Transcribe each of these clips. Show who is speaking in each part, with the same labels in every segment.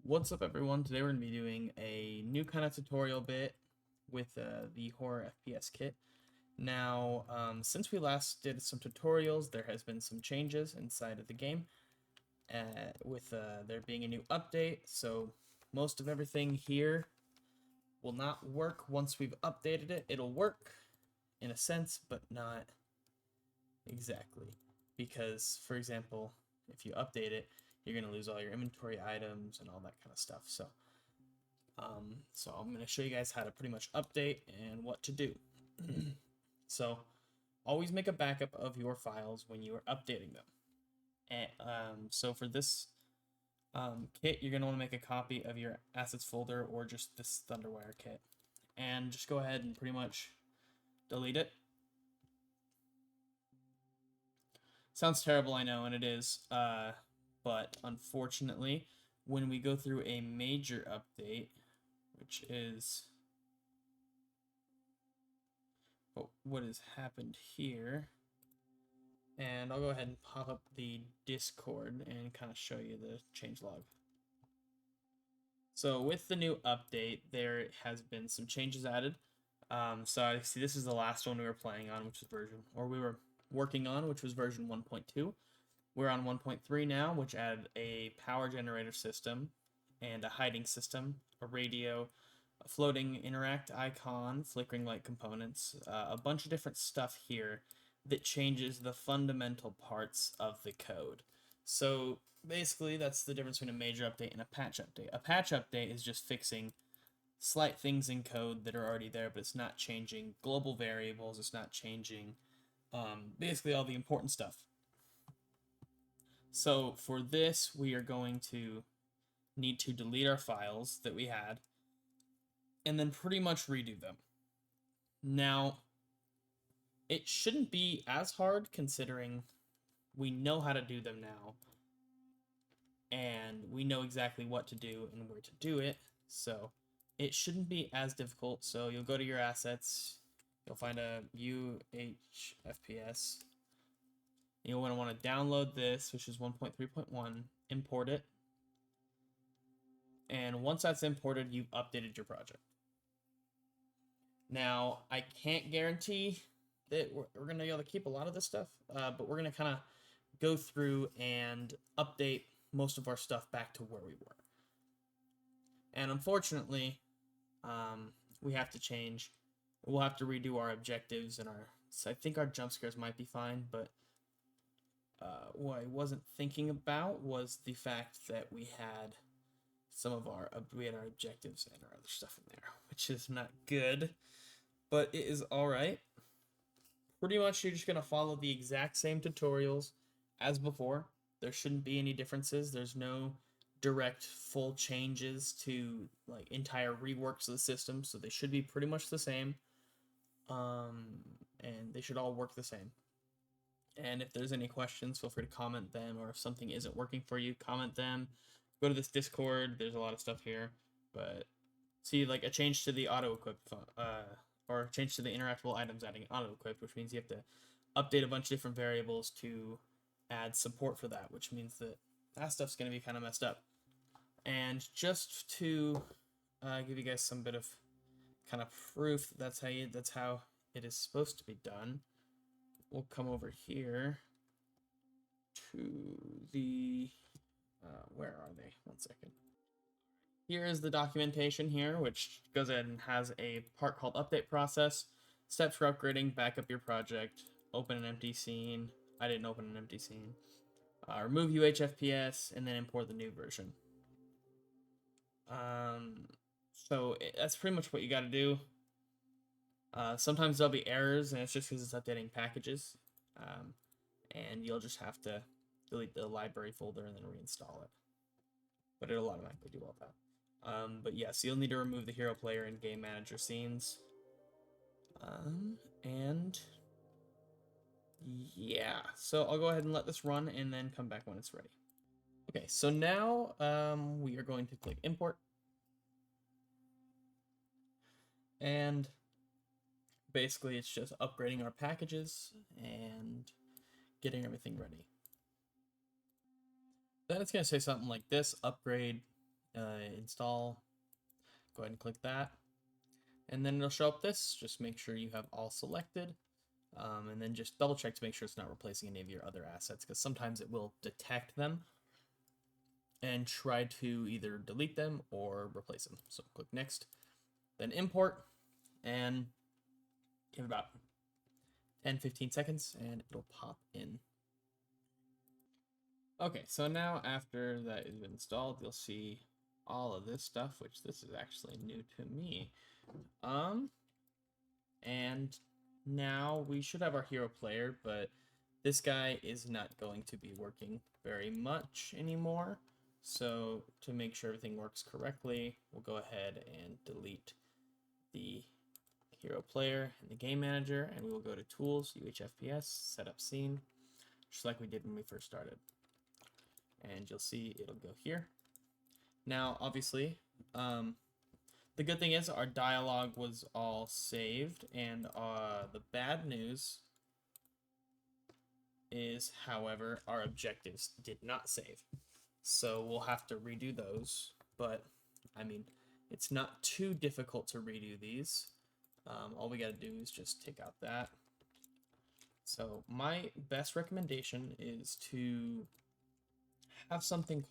Speaker 1: What's up, everyone? Today we're going to be doing a new kind of tutorial bit with the horror FPS kit. Now, since we last did some tutorials, there has been some changes inside of the game with there being a new update, so most of everything here will not work once we've updated it. It'll work in a sense, but not exactly. Because, for example, if you update it, you're going to lose all your inventory items and all that kind of stuff. So I'm going to show you guys how to pretty much update and what to do. So always make a backup of your files when you are updating them. And, so for this kit, you're going to want to make a copy of your assets folder or just this Thunderwire kit. And just go ahead and pretty much delete it. Sounds terrible, I know, and it is. But unfortunately, when we go through a major update, which is what has happened here, and I'll go ahead and pop up the Discord and kind of show you the changelog. So with the new update, there has been some changes added. So I see this is the last one we were playing on, which is we were working on, which was version 1.2. We're on 1.3 now, which added a power generator system and a hiding system, a radio, a floating interact icon, flickering light components, a bunch of different stuff here that changes the fundamental parts of the code. So basically, that's the difference between a major update and a patch update. A patch update is just fixing slight things in code that are already there, but it's not changing global variables, it's not changing basically all the important stuff. So for this, we are going to need to delete our files that we had and then pretty much redo them. Now, it shouldn't be as hard considering we know how to do them now and we know exactly what to do and where to do it. So it shouldn't be as difficult. So you'll go to your assets, you'll find a UHFPS. You'll want to download this, which is 1.3.1, import it. And once that's imported, you've updated your project. Now, I can't guarantee that we're going to be able to keep a lot of this stuff, but we're going to kind of go through and update most of our stuff back to where we were. And unfortunately, we have to change. We'll have to redo our objectives and so I think our jump scares might be fine, but what I wasn't thinking about was the fact that we had our objectives and our other stuff in there, which is not good, but it is all right. Pretty much, you're just gonna follow the exact same tutorials as before. There shouldn't be any differences. There's no direct full changes to like entire reworks of the system, so they should be pretty much the same. And they should all work the same. And if there's any questions, feel free to comment them, or if something isn't working for you, comment them. Go to this Discord. There's a lot of stuff here, but see, like a change to the auto equip, or change to the interactable items adding auto equip, which means you have to update a bunch of different variables to add support for that, which means that stuff's going to be kind of messed up. And just to give you guys some bit of kind of proof that's how it is supposed to be done, we'll come over here to the where are they? One second. Here is the documentation here, which goes ahead and has a part called update process, steps for upgrading, back up your project, open an empty scene. I didn't open an empty scene. Remove UHFPS, and then import the new version. So that's pretty much what you got to do. Sometimes there'll be errors, and it's just because it's updating packages. And you'll just have to delete the library folder and then reinstall it. But it'll automatically do all that. But yeah, so you'll need to remove the hero player and game manager scenes. And yeah, so I'll go ahead and let this run and then come back when it's ready. Okay, so now we are going to click import. And basically it's just upgrading our packages and getting everything ready. Then it's going to say something like this: upgrade install. Go ahead and click that. And then it'll show up this. Just make sure you have all selected. And then just double check to make sure it's not replacing any of your other assets, because sometimes it will detect them and try to either delete them or replace them. So click next, then import, and give it about 10-15 seconds and it'll pop in. Okay, so now after that is installed, you'll see all of this stuff, which this is actually new to me. And now we should have our hero player, but this guy is not going to be working very much anymore. So to make sure everything works correctly, we'll go ahead and delete the hero player in the game manager, and we will go to Tools, UHFPS, Setup Scene, just like we did when we first started. And you'll see it'll go here. Now, obviously, the good thing is our dialogue was all saved, and the bad news is, however, our objectives did not save. So we'll have to redo those, but I mean, it's not too difficult to redo these. All we gotta do is just take out that. So my best recommendation is to have something,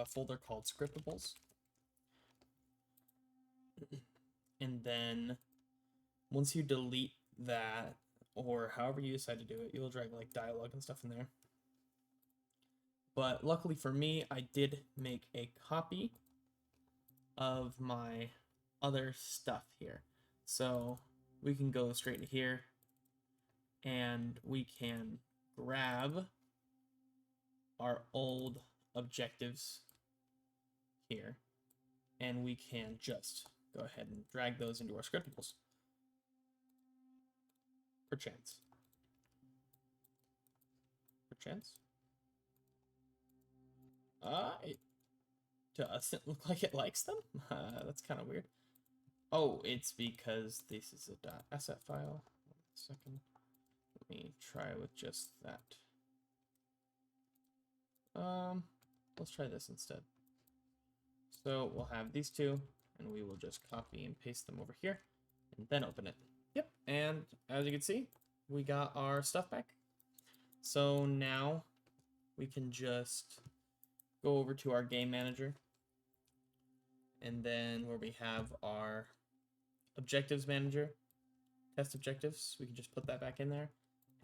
Speaker 1: folder called scriptables. And then once you delete that, or however you decide to do it, you'll drag like dialogue and stuff in there. But luckily for me, I did make a copy of my other stuff here. So we can go straight to here and we can grab our old objectives here, and we can just go ahead and drag those into our scriptables. Perchance. It doesn't look like it likes them. That's kind of weird. Oh, it's because this is a .asset file. 1 second. Let me try with just that. Let's try this instead. So we'll have these two, and we will just copy and paste them over here, and then open it. Yep, and as you can see, we got our stuff back. So now we can just go over to our game manager, and then where we have our objectives manager, test objectives, we can just put that back in there.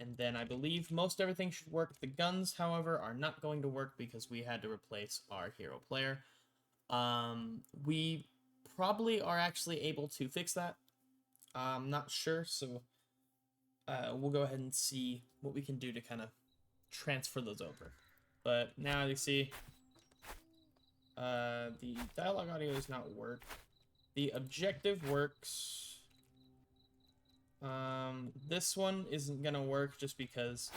Speaker 1: And then I believe most everything should work. The guns, however, are not going to work because we had to replace our hero player. We probably are actually able to fix that. I'm not sure, so we'll go ahead and see what we can do to kind of transfer those over. But now you see the dialogue audio does not work. The objective works. This one isn't gonna work just because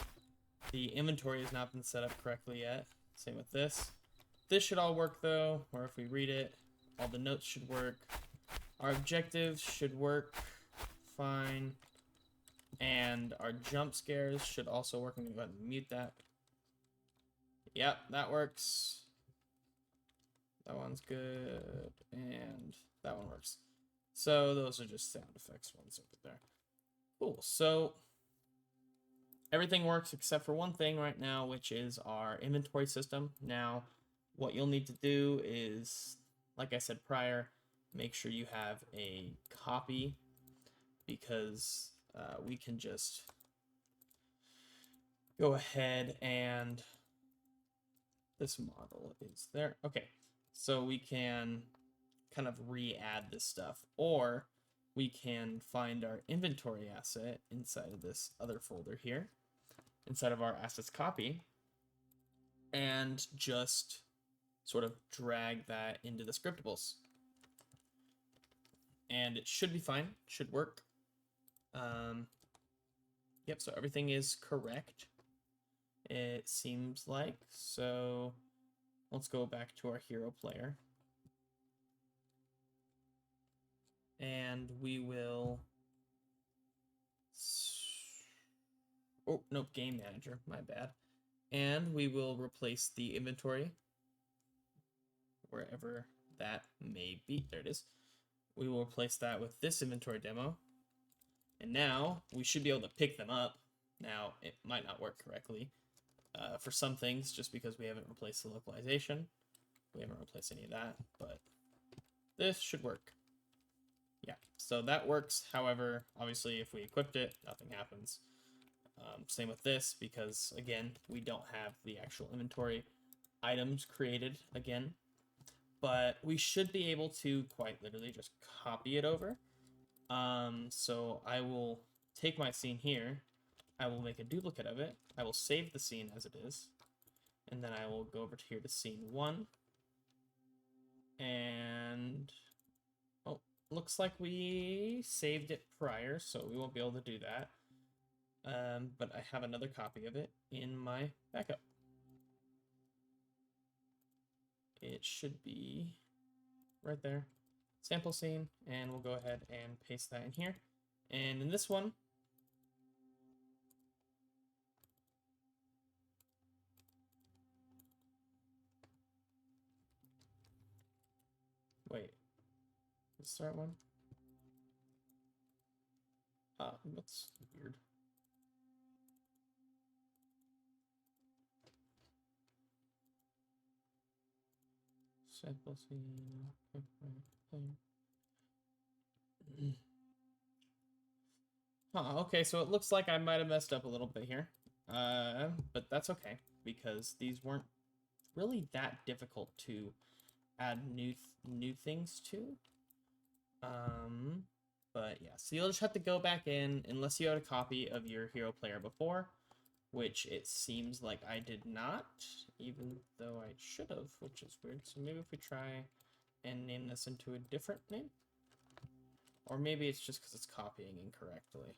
Speaker 1: the inventory has not been set up correctly yet. Same with this. This should all work though, or if we read it, all the notes should work. Our objectives should work fine. And our jump scares should also work. I'm gonna go ahead and mute that. Yep, that works. That one's good, and that one works. So those are just sound effects ones over there. Cool, so everything works except for one thing right now, which is our inventory system. Now, what you'll need to do is, like I said prior, make sure you have a copy, because we can just go ahead and this model is there. Okay, so we can kind of re-add this stuff, or we can find our inventory asset inside of this other folder here, inside of our assets copy, and just sort of drag that into the scriptables. And it should be fine, should work. Yep, so everything is correct, it seems like. So let's go back to our hero player. And we will... Oh, nope, game manager, my bad. And we will replace the inventory, wherever that may be, there it is. We will replace that with this inventory demo. And now we should be able to pick them up. Now, it might not work correctly for some things, just because we haven't replaced the localization. We haven't replaced any of that, but this should work. Yeah, so that works. However, obviously, if we equipped it, nothing happens. Same with this, because, again, we don't have the actual inventory items created again. But we should be able to quite literally just copy it over. So I will take my scene here. I will make a duplicate of it. I will save the scene as it is. And then I will go over to here to scene 1. And, oh, looks like we saved it prior, so we won't be able to do that. But I have another copy of it in my backup. It should be right there. Sample scene, and we'll go ahead and paste that in here. And in this one, wait, let's start one. That's weird. Sample scene. Okay, so it looks like I might have messed up a little bit here. But that's okay, because these weren't really that difficult to add new things to. But yeah, so you'll just have to go back in, unless you had a copy of your hero player before, which it seems like I did not, even though I should have, which is weird. So maybe if we try and name this into a different name, or maybe it's just because it's copying incorrectly.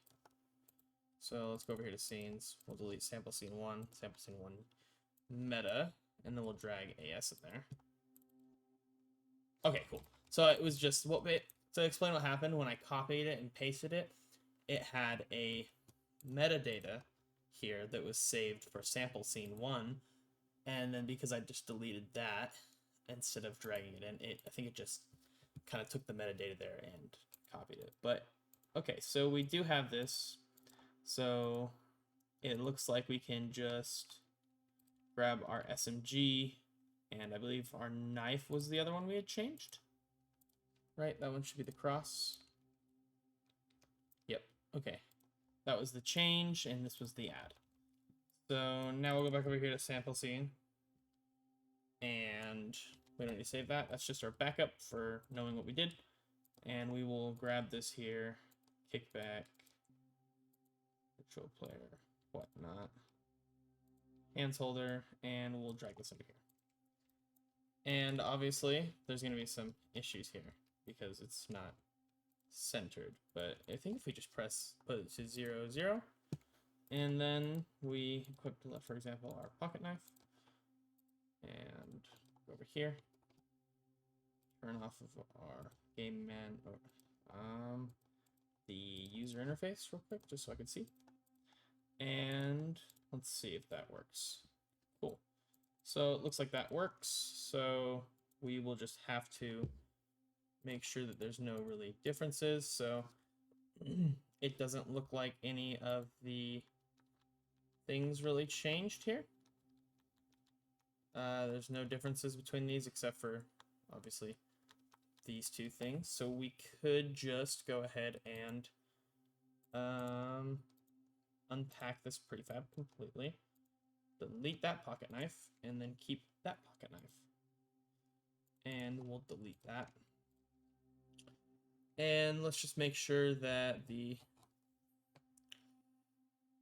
Speaker 1: So let's go over here to scenes. We'll delete sample scene 1, sample scene 1 meta, and then we'll drag AS in there. Okay, cool. So it was just to explain what happened when I copied it and pasted it, it had a metadata here that was saved for sample scene 1, and then because I just deleted that instead of dragging it in, I think it just kind of took the metadata there and copied it. But okay, so we do have this. So it looks like we can just grab our SMG, and I believe our knife was the other one we had changed. Right, that one should be the cross. Yep, okay. That was the change, and this was the add. So now we'll go back over here to sample scene. And we don't need to save that. That's just our backup for knowing what we did. And we will grab this here, kickback, virtual player, whatnot, hands holder, and we'll drag this over here. And obviously, there's going to be some issues here because it's not centered. But I think if we just put it to 0, 0, and then we equip, for example, our pocket knife, and go over here, turn off of our game man, the user interface real quick, just so I can see. And let's see if that works. Cool. So it looks like that works. So we will just have to make sure that there's no really differences. So it doesn't look like any of the things really changed here. There's no differences between these except for obviously these two things. So we could just go ahead and unpack this prefab completely, delete that pocket knife, and then keep that pocket knife. And we'll delete that. And let's just make sure that the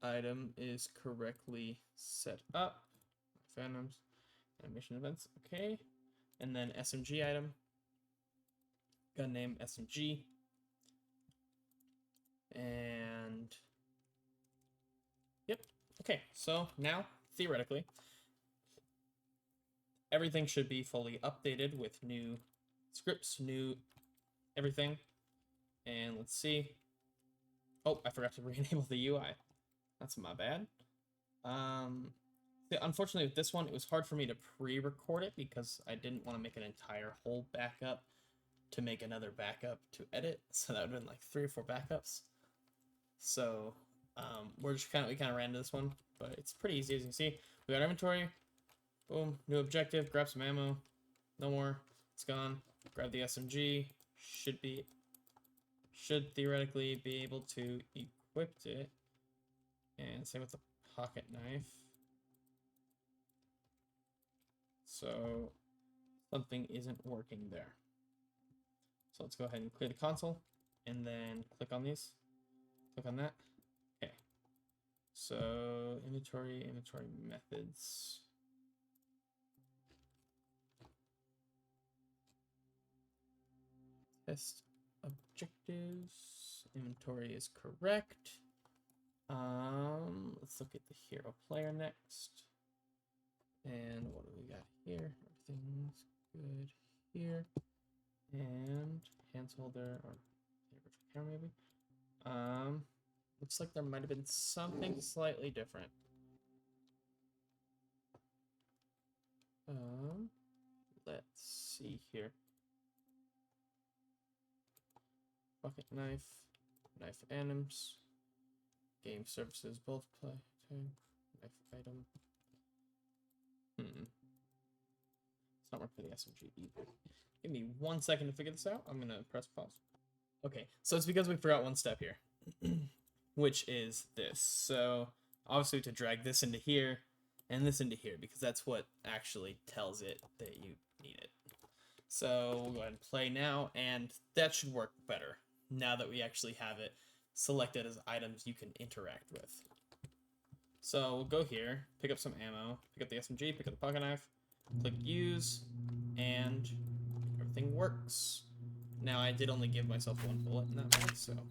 Speaker 1: item is correctly set up. Phantoms, animation events, okay. And then SMG item, gun name SMG. And yep, okay, so now theoretically everything should be fully updated with new scripts, new everything. And let's see. Oh, I forgot to re-enable the UI. That's my bad. Unfortunately, with this one, it was hard for me to pre-record it because I didn't want to make an entire whole backup to make another backup to edit. So that would have been like 3 or 4 backups. So we kind of ran into this one, but it's pretty easy as you can see. We got inventory, boom, new objective, grab some ammo, no more, it's gone. Grab the SMG, should theoretically be able to equip it, and same with the pocket knife. So something isn't working there. So let's go ahead and clear the console, and then click on these. Click on that. Okay. So inventory methods. Test objectives. Inventory is correct. Let's look at the hero player next. And what do we got here? Everything's good here. And hands holder or virtual camera maybe. Looks like there might have been something slightly different. Let's see here. Bucket knife, knife items, game services, both play, knife item. It's not working for the SMG either. Give me 1 second to figure this out. I'm gonna press pause. Okay, so it's because we forgot one step here, which is this. So obviously to drag this into here and this into here because that's what actually tells it that you need it. So we'll go ahead and play now, and that should work better now that we actually have it selected as items you can interact with. So we'll go here, pick up some ammo, pick up the SMG, pick up the pocket knife, click use, and everything works. Now I did only give myself 1 bullet in that one, so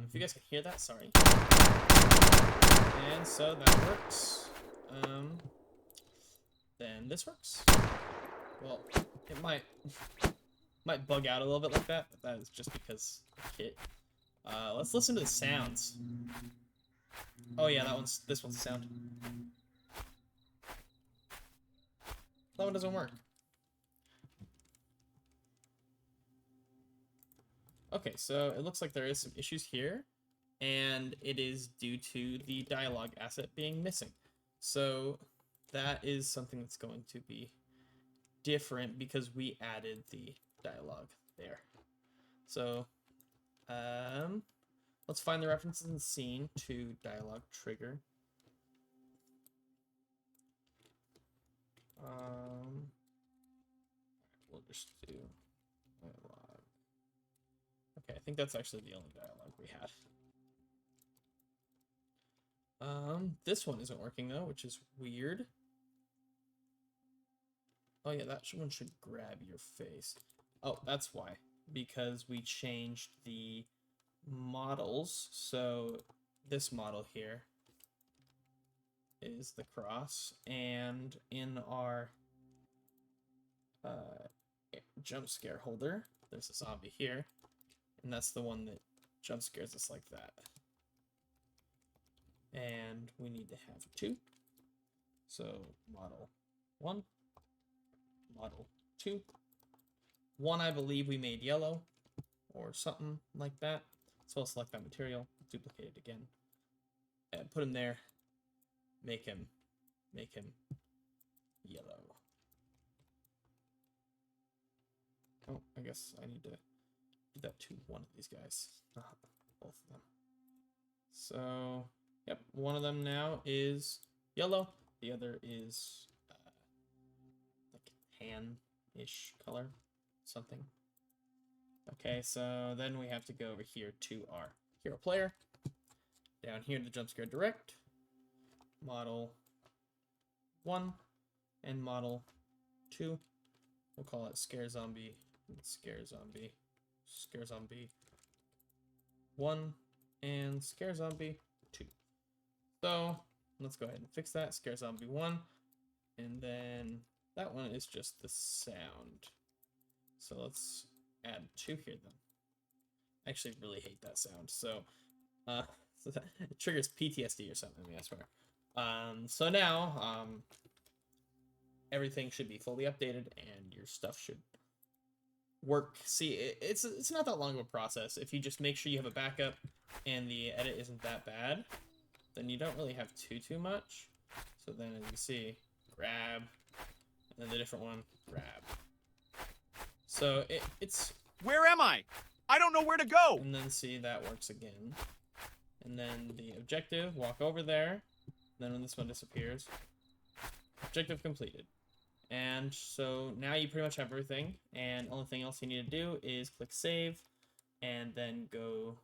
Speaker 1: if you guys can hear that, sorry. And so that works. Then this works. Well, it might bug out a little bit like that, but that is just because kit. Let's listen to the sounds. Oh yeah, this one's the sound. That one doesn't work. Okay, so it looks like there is some issues here, and it is due to the dialogue asset being missing. So that is something that's going to be different because we added the dialogue there. So let's find the references in the scene to dialogue trigger. We'll just do dialogue. Okay, I think that's actually the only dialogue we had. This one isn't working though, which is weird. Oh yeah, that one should grab your face. Oh, that's why. Because we changed the models. So this model here is the cross, and in our jump scare holder, there's a zombie here, and that's the one that jump scares us like that. And we need to have 2. So model 1, model 2. 1 I believe we made yellow or something like that. So I'll select that material, duplicate it again, and put him there. Make him yellow. Oh, I guess I need to do that to one of these guys, not both of them. So, yep, one of them now is yellow. The other is like tan-ish color, something. Okay, so then we have to go over here to our hero player. Down here to jump scare direct. Model 1 and model 2. We'll call it scare zombie 1 and scare zombie 2. So let's go ahead and fix that. Scare zombie 1, and then that one is just the sound. So let's add 2 here then. I actually really hate that sound. So it triggers PTSD or something, I swear. So now, everything should be fully updated and your stuff should work. See, it's not that long of a process. If you just make sure you have a backup and the edit isn't that bad, then you don't really have too much. So then as you see, grab, and then the different one, grab. So it's...
Speaker 2: Where am I? I don't know where to go!
Speaker 1: And then see, that works again. And then the objective, walk over there. Then when this one disappears, objective completed. And so now you pretty much have everything, and only thing else you need to do is click save, and then go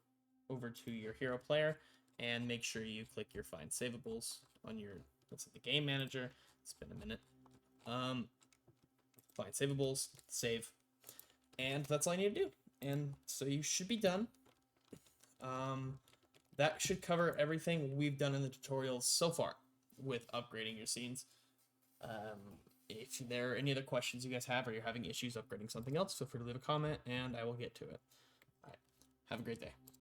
Speaker 1: over to your hero player, and make sure you click your find savables on your, let's say, the game manager. It's been a minute. Find savables, save, and that's all I need to do. And so you should be done. That should cover everything we've done in the tutorials so far with upgrading your scenes. If there are any other questions you guys have, or you're having issues upgrading something else, feel free to leave a comment and I will get to it. All right. Have a great day.